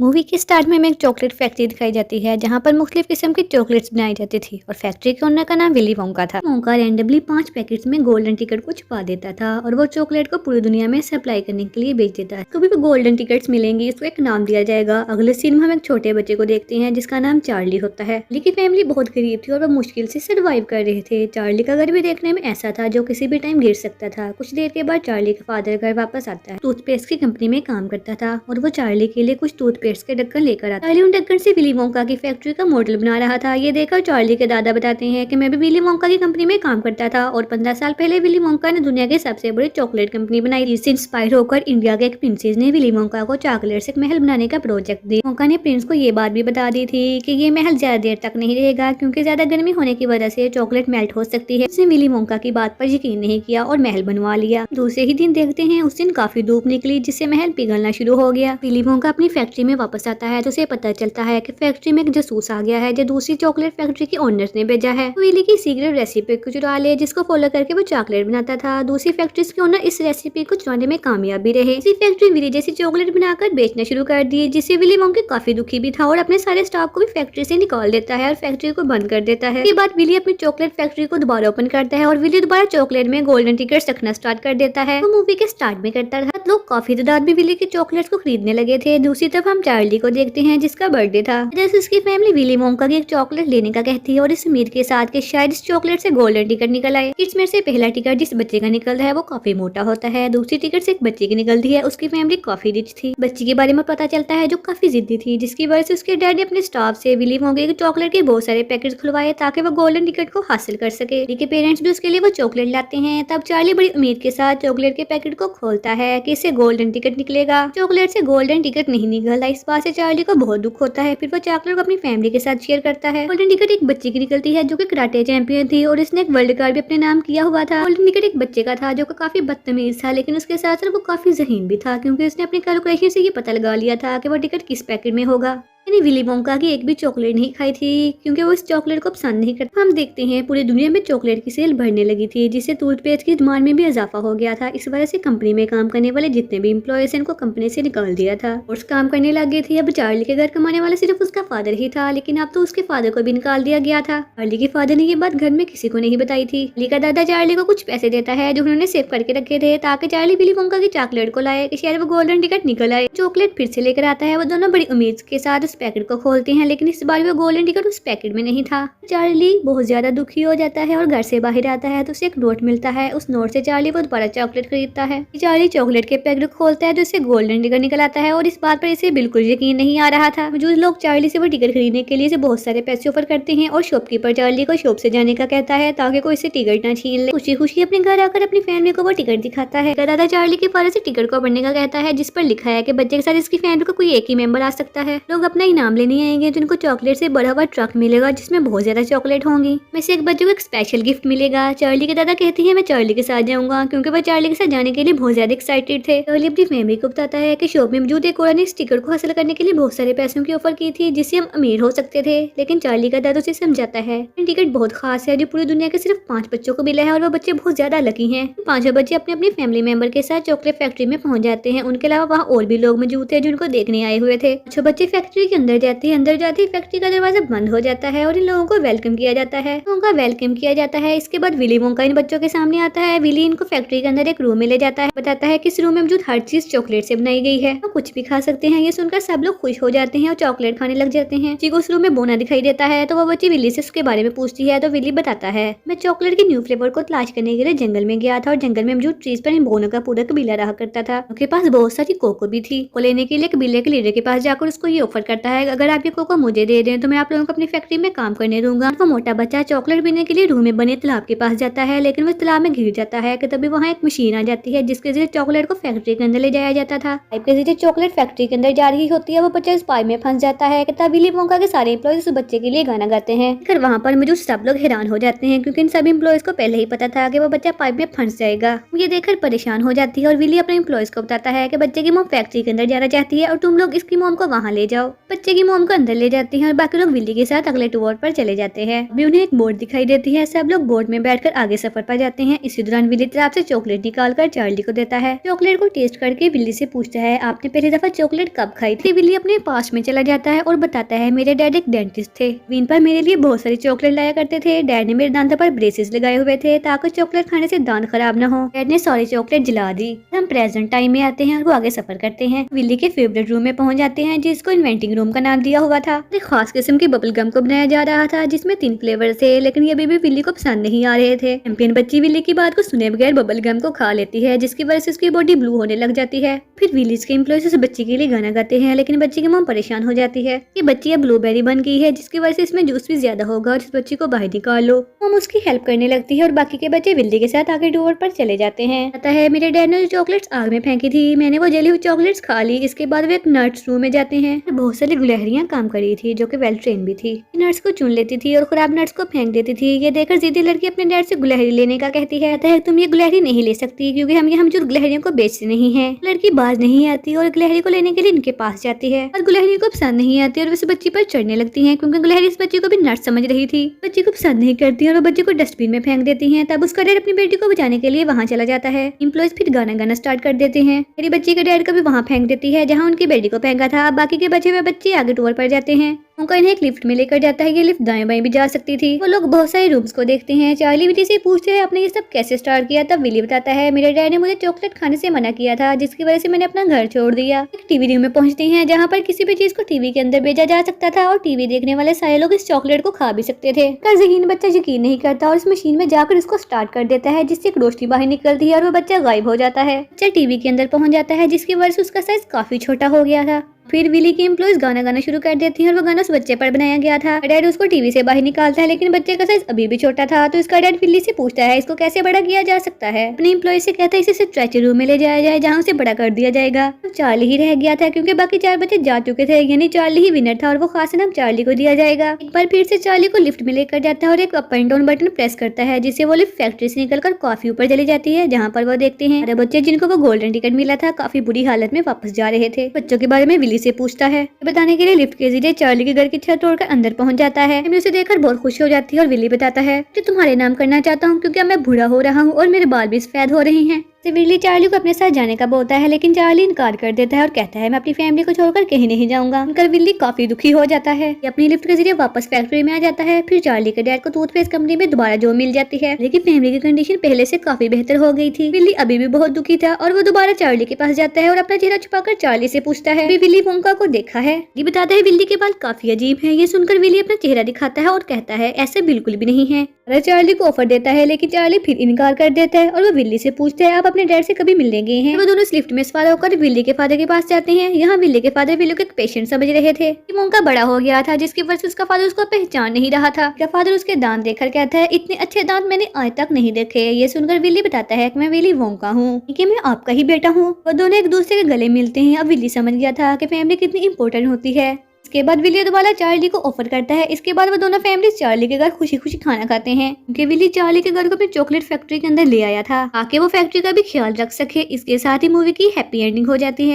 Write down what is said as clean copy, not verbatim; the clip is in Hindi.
मूवी के स्टार्ट में हमें एक चॉकलेट फैक्ट्री दिखाई जाती है जहां पर मुख्तलिफ किस्म की चॉकलेट्स बनाई जाती थी और फैक्ट्री के ओनर का नाम विली वोंका था। वोंका रैंडमली 5 पैकेट्स में गोल्डन टिकट को छुपा देता था और वो चॉकलेट को पूरी दुनिया में सप्लाई करने के लिए बेच देता है। कभी भी गोल्डन टिकट्स मिलेंगी इसको एक नाम दिया जाएगा। अगले सीन में हम एक छोटे बच्चे को देखते हैं जिसका नाम चार्ली होता है। चार्ली की फैमिली बहुत गरीब थी और वो मुश्किल से सर्वाइव कर रहे थे। चार्ली का घर भी देखने में ऐसा था जो किसी भी टाइम गिर सकता था। कुछ देर के बाद चार्ली का फादर घर वापस आता है। टूथपेस्ट की कंपनी में काम करता था और वो चार्ली के लिए कुछ टूथपेस्ट के ढक्कन लेकर आता है। चार्ली उन ढक्कन से विली वोंका की फैक्ट्री का मॉडल बना रहा था। ये देखकर चार्ली के दादा बताते हैं कि मैं भी विली वोंका की कंपनी में काम करता था और 15 साल पहले विली वोंका ने दुनिया की सबसे बड़ी चॉकलेट कंपनी बनाई। इससे इंस्पायर होकर इंडिया के एक प्रिंसेस ने विली वोंका को चॉकलेट से एक महल बनाने का प्रोजेक्ट दिया। वोंका ने प्रिंस को ये बात भी बता दी थी कि ये महल ज्यादा देर तक नहीं रहेगा क्योंकि ज्यादा गर्मी होने की वजह से चॉकलेट मेल्ट हो सकती है। उसने विली वोंका की बात पर यकीन नहीं किया और महल बनवा लिया। दूसरे ही दिन देखते हैं उस दिन काफी धूप निकली जिससे महल पिघलना शुरू हो गया। विली वोंका अपनी फैक्ट्री में वापस आता है तो उसे पता चलता है कि फैक्ट्री में एक जासूस आ गया है जो दूसरी चॉकलेट फैक्ट्री के ओनर्स ने भेजा है। विली की सीक्रेट रेसिपी को चुरा ले जिसको फॉलो करके वो चॉकलेट बनाता था। दूसरी फैक्ट्री के ओनर इस रेसिपी को चुराने में कामयाब भी रहे। इसी फैक्ट्री विली जैसी चॉकलेट बनाकर बेचना शुरू कर दी जिससे विली वोंका काफी दुखी भी था और अपने सारे स्टाफ को भी फैक्ट्री से निकाल देता है और फैक्ट्री को बंद कर देता है। इसके बाद विली अपनी चॉकलेट फैक्ट्री को दोबारा ओपन करता है और विली दोबारा चॉकलेट में गोल्डन टिकट्स रखना स्टार्ट कर देता है। वो मूवी के स्टार्ट में करता था। लोग काफी तादाद में विली की चॉकलेट्स को खरीदने लगे थे। दूसरी तरफ हम चार्ली को देखते हैं जिसका बर्थडे था। जैसे उसकी फैमिली विली वोंका की एक चॉकलेट लेने का कहती है और इस उम्मीद के साथ कि शायद इस चॉकलेट से गोल्डन टिकट निकल आए। इसमें से पहला टिकट जिस बच्चे का निकलता है वो काफी मोटा होता है। दूसरी टिकट से एक बच्चे की निकलती है। उसकी फैमिली काफी रिच थी। बच्चे के बारे में पता चलता है जो काफी जिद्दी थी जिसकी वजह से उसके डैड ने अपने स्टाफ से विली वोंका की चॉकलेट के बहुत सारे पैकेट खुलवाए ताकि वो गोल्डन टिकट को हासिल कर सके। विली के पेरेंट्स भी उसके लिए वो चॉकलेट लाते हैं। तब चार्ली बड़ी उम्मीद के साथ चॉकलेट के पैकेट को खोलता है कि इससे गोल्डन टिकट निकलेगा। चॉकलेट से गोल्डन टिकट नहीं निकलता। इस बात से चार्ली को बहुत दुख होता है। फिर वो चॉकलेट को अपनी फैमिली के साथ शेयर करता है। गोल्डन टिकट एक बच्चे की निकलती है जो कि कराटे चैंपियन थी और इसने एक वर्ल्ड कार्ड भी अपने नाम किया हुआ था। गोल्डन टिकट एक बच्चे का था जो कि काफी बदतमीज था लेकिन उसके साथ साथ वो काफी ज़हीन भी था क्योंकि उसने अपनी कैलकुलेशन से ये पता लगा लिया था कि वो टिकट किस पैकेट में होगा। मैंने विली वोंका की एक भी चॉकलेट नहीं खाई थी क्योंकि वो इस चॉकलेट को पसंद नहीं करता। हम देखते हैं पूरी दुनिया में चॉकलेट की सेल बढ़ने लगी थी जिससे टूथपेस्ट की डिमांड में भी इजाफा हो गया था। इस वजह से कंपनी में काम करने वाले जितने भी एम्प्लॉयज इनको कंपनी से निकाल दिया था और काम करने लग गए थे। अब चार्ली के घर कमाने वाला सिर्फ उसका फादर ही था लेकिन अब तो उसके फादर को भी निकाल दिया गया था। चार्ली के फादर ने ये बात घर में किसी को नहीं बताई थी। चार्ली का दादा चार्ली को कुछ पैसे देता है जो उन्होंने सेव करके रखे थे ताकि चार्ली विली वोंका की चॉकलेट को लाए कि शायद वो गोल्डन टिकट निकल आए। चॉकलेट फिर से लेकर आता है। वो दोनों बड़ी उम्मीद के साथ उस पैकेट को खोलते हैं लेकिन इस बार वो गोल्डन टिकट उस पैकेट में नहीं था। चार्ली बहुत ज्यादा दुखी हो जाता है और घर से बाहर आता है तो उसे एक नोट मिलता है। उस नोट से चार्ली वो दोबारा चॉकलेट खरीदता है। चार्ली चॉकलेट के पैकेट खोलता है तो उससे गोल्डन टिकट निकल आता है और इस बात पर इसे बिल्कुल यकीन नहीं आ रहा था। मौजूद लोग चार्ली से वो टिकट खरीदने के लिए इसे बहुत सारे पैसे ऑफर करते हैं और शॉपकीपर चार्ली को शॉप से जाने का कहता है ताकि कोई इसे टिकट ना छीन ले। खुशी खुशी अपने घर आकर अपनी फैमिली को वो टिकट दिखाता है। दादा चार्ली के फादर से टिकट को पढ़ने का कहता है जिस पर लिखा है कि बच्चे के साथ इसकी फैमिली को कोई एक ही मेंबर आ सकता है। लोग अपना इनाम लेने आएंगे तो इनको चॉकलेट से बड़ा हुआ ट्रक मिलेगा जिसमें बहुत ज्यादा चॉकलेट होंगी। में से एक बच्चे को एक स्पेशल गिफ्ट मिलेगा। चार्ली के दादा कहते हैं मैं चार्ली के साथ जाऊंगा क्योंकि वह चार्ली के साथ जाने के लिए बहुत ज्यादा एक्साइटेड थे। चार्ली अपनी फैमिली को बताता है कि शॉप में मौजूद एक और ने इस टिकट को हासिल करने के लिए बहुत सारे पैसों की ऑफर की थी जिससे हम अमीर हो सकते थे। लेकिन चार्ली का दादा उसे समझाता है टिकट बहुत खास है जो पूरी दुनिया के सिर्फ 5 बच्चों को मिला है और वो बच्चे बहुत ज्यादा लकी हैं। 5 बच्चे अपने अपनी फैमिली मेंबर के साथ चॉकलेट फैक्ट्री में पहुंच जाते हैं। उनके अलावा वहाँ और भी लोग मौजूद थे जो उनको देखने आए हुए थे। 6 बच्चे फैक्ट्री के अंदर जाते हैं। अंदर जाते ही फैक्ट्री का दरवाजा बंद हो जाता है और इन लोगों को वेलकम किया जाता है। उनका वेलकम किया जाता है। इसके बाद विली वोंका इन बच्चों के सामने आता है। विली इनको फैक्ट्री के अंदर एक रूम में ले जाता है। बताता है कि इस रूम में मौजूद हर चीज चॉकलेट से बनाई गई है। तो कुछ भी खा सकते हैं। ये सुनकर सब लोग खुश हो जाते हैं और चॉकलेट खाने लग जाते हैं। जी को उस रूम में बोना दिखाई देता है तो वो बच्ची विली से उसके बारे में पूछती है तो विली बताता है मैं चॉकलेट के न्यू फ्लेवर को तलाश करने के लिए जंगल में गया था और जंगल में मौजूद ट्रीज पर इन बोनों का पूरा कबीला रहा करता था। उनके पास बहुत सारी कोको भी थी। को लेने के लिए कबीले के लीडर के पास जाकर उसको ये ऑफर करता है अगर आप ये कोको मुझे दे दें तो मैं आप लोगों को अपनी फैक्ट्री में काम करने दूंगा। वो मोटा बच्चा चॉकलेट पीने के लिए रूम में बने तालाब के पास जाता है लेकिन वो तालाब में गिर जाता है कि तभी वहाँ एक मशीन आ जाती है जिसके जरिए चॉकलेट को फैक्ट्री के अंदर ले जाया जाता था। पाइप के जरिए चॉकलेट फैक्ट्री के अंदर जा रही होती है। वो बच्चा इस पाइप में फंस जाता है कि तब विली वोंका के सारे एम्प्लॉयज उस बच्चे के लिए गाना गाते हैं। फिर वहाँ पर मौजूद सब लोग हैरान हो जाते हैं क्योंकि इन सभी एम्प्लॉयज को पहले ही पता था कि वो बच्चा पाइप में फंस जाएगा। ये देखकर परेशान हो जाती है और विली अपने एम्प्लॉयज को बताता है कि बच्चे की मॉम फैक्ट्री के अंदर जाना चाहती है और तुम लोग इसकी मॉम को वहाँ ले जाओ। बच्चे की मोम को अंदर ले जाती हैं और बाकी लोग विल्ली के साथ अगले टूर पर चले जाते हैं। अभी उन्हें एक बोर्ड दिखाई देती है। सब लोग बोर्ड में बैठकर आगे सफर पर जाते हैं। इसी दौरान विल्ली तरफ से चॉकलेट निकालकर चार्ली को देता है। चॉकलेट को टेस्ट करके विल्ली से पूछता है, आपने पहली दफा चॉकलेट कब खाई थी? विल्ली अपने पास में चला जाता है और बताता है, मेरे डैड एक डेंटिस्ट थे। वीन पर मेरे लिए बहुत सारी चॉकलेट लाया करते थे। डैड ने मेरे दांतों पर ब्रेसेस लगाए हुए थे ताकि चॉकलेट खाने से दांत खराब न हो। डैड ने सारी चॉकलेट जला दी। हम प्रेजेंट टाइम में आते हैं और वो आगे सफर करते हैं। विल्ली के फेवरेट रूम में पहुंच जाते हैं जिसको इन्वेंटिंग रूम का नाम दिया हुआ था। एक खास किस्म की बबल गम को बनाया जा रहा था जिसमें 3 फ्लेवर थे, लेकिन ये अभी भी विल्ली को पसंद नहीं आ रहे थे। चैंपियन बच्ची विल्ली की बात को सुने बगैर बबल गम को खा लेती है जिसकी वजह से उसकी बॉडी ब्लू होने लग जाती है। फिर विलीज के एम्प्लॉयज उस बच्ची के लिए गाना गाते हैं, लेकिन बच्ची की मॉम परेशान हो जाती है कि बच्ची अब ब्लूबेरी बन गई है जिसकी वजह से इसमें जूस भी ज्यादा होगा और इस बच्ची को बाहर निकाल लो। मॉम उसकी हेल्प करने लगती है और बाकी के बच्चे विल्ली के साथ आगे डोर पर चले जाते हैं। पता है, मेरे डैड ने जो चॉकलेट्स आग में फेंकी थी, मैंने वो जली हुई चॉकलेट्स खा ली। इसके बाद वे एक नर्स रूम में जाते हैं। बहुत सारी गुलहरियां काम कर रही थी जो कि वेल ट्रेन भी थी। नर्स को चुन लेती थी और खराब नर्स को फेंक देती थी। ये देखकर जिद्दी लड़की अपने डैड से गुलहरी लेने का कहती है, तुम ये गुलहरी नहीं ले सकती क्योंकि हम यहाँ मौजूद गुलहरियों को बेचते नहीं है। लड़की बाज नहीं आती और गुलहरी को लेने के लिए इनके पास जाती है और गुलहरी को पसंद नहीं आती और वैसे बच्ची पर चढ़ने लगती है क्योंकि गुलहरी इस बच्ची को भी नर्स समझ रही थी। बच्ची को पसंद नहीं करती और वो बच्ची को डस्टबिन में फेंक देती है। तब उसका डैड अपनी बेटी को बचाने के लिए वहाँ चला जाता है। एम्प्लॉयज फिर गाना गाना स्टार्ट कर देते हैं। मेरी बच्ची के डैड को भी वहाँ फेंक देती है जहाँ उनकी बेटी को फेंका था। बाकी के बचे हुए बच्चे आगे टूर पर जाते हैं। उनका इन्हें एक लिफ्ट में लेकर जाता है। ये लिफ्ट दाएं बाएं भी जा सकती थी। वो लोग बहुत सारे रूम्स को देखते हैं। चार्ली विली से पूछते हैं, आपने ये सब कैसे स्टार्ट किया? तब विली बताता है, मेरे डैड ने मुझे चॉकलेट खाने से मना किया था जिसकी वजह से मैंने अपना घर छोड़ दिया। एक टीवी रूम में पहुंचते हैं जहाँ पर किसी भी चीज को टीवी के अंदर भेजा जा सकता था और टीवी देखने वाले सारे लोग इस चॉकलेट को खा भी सकते थे। ज़हीन बच्चा यकीन नहीं करता और इस मशीन में जाकर इसको स्टार्ट कर देता है जिससे एक रोशनी बाहर निकलती है और वो बच्चा गायब हो जाता है। बच्चा टीवी के अंदर पहुंच जाता है जिसकी वजह से उसका साइज काफी छोटा हो गया था। फिर विली के एम्प्लॉयज गाना गाना शुरू कर देती हैं और वो गाना उस बच्चे पर बनाया गया था। डैड उसको टीवी से बाहर निकालता है लेकिन बच्चे का साइज अभी भी छोटा था। तो इसका डैड विली से पूछता है, इसको कैसे बड़ा किया जा सकता है? अपने एम्प्लॉय से कहता है इसे स्ट्रेचर रूम में ले जाया जाए जहाँ उसे बड़ा कर दिया जाएगा। तो चार्ली ही रह गया था क्योंकि बाकी 4 बच्चे जा चुके थे, यानी चार्ली ही विनर था और वो खास नाम चार्ली को दिया जाएगा। एक बार फिर से चार्ली को लिफ्ट में लेकर जाता है और एक up and down button press करता है जिससे वो लिफ्ट फैक्ट्री से निकलकर काफी ऊपर चली जाती है जहाँ पर वो देखते हैं सारे बच्चे जिनको वो गोल्डन टिकट मिला था काफी बुरी हालत में वापस जा रहे थे। बच्चों के बारे में विली से पूछता है। बताने के लिए लिफ्ट के जरिए चार्ली के घर की छत तोड़कर अंदर पहुंच जाता है। मैं उसे देखकर बहुत खुश हो जाती है और विली बताता है कि तुम्हारे नाम करना चाहता हूँ क्योंकि अब मैं बूढ़ा हो रहा हूँ और मेरे बाल भी सफेद हो रहे हैं। विली चार्ली को अपने साथ जाने का बोलता है लेकिन चार्ली इनकार कर देता है और कहता है मैं अपनी फैमिली को छोड़कर कहीं नहीं जाऊंगा। उनका विली काफी दुखी हो जाता है। ये अपनी लिफ्ट के जरिए वापस फैक्ट्री में आ जाता है। फिर चार्ली के डैड को टूथपेस्ट कंपनी में दोबारा जॉब मिल जाती है लेकिन फैमिली की कंडीशन पहले से काफी बेहतर हो गई थी। विली अभी भी बहुत दुखी था और वो दोबारा चार्ली के पास जाता है और अपना चेहरा छुपाकर चार्ली से पूछता है विली वोंका को देखा है? ये बताता है विली के बाल काफी अजीब है। ये सुनकर विली अपना चेहरा दिखाता है और कहता है ऐसा बिल्कुल भी नहीं है। चार्ली को ऑफर देता है लेकिन चार्ली फिर इनकार कर देता है और वो विली से पूछता है आप अपने डैड से कभी मिलने गए हैं? वो दोनों लिफ्ट में सवार होकर विली के फादर के पास जाते हैं। यहाँ विली के फादर विली को एक पेशेंट समझ रहे थे। मोंका बड़ा हो गया था जिसकी वजह से उसका फादर उसको पहचान नहीं रहा था। उसका फादर उसके दांत देखकर कहता है इतने अच्छे दांत मैंने आज तक नहीं देखे। ये सुनकर विली बताता है कि मैं विली वोंका हूँ कि मैं आपका ही बेटा हूँ। वो दोनों एक दूसरे के गले मिलते हैं। अब विली समझ गया था कि फैमिली कितनी इंपॉर्टेंट होती है। इसके बाद विली दोबारा चार्ली को ऑफर करता है। इसके बाद वो दोनों फैमिली चार्ली के घर खुशी खुशी खाना खाते हैं क्योंकि विली चार्ली के घर को अपनी चॉकलेट फैक्ट्री के अंदर ले आया था ताकि वो फैक्ट्री का भी ख्याल रख सके। इसके साथ ही मूवी की हैप्पी एंडिंग हो जाती है।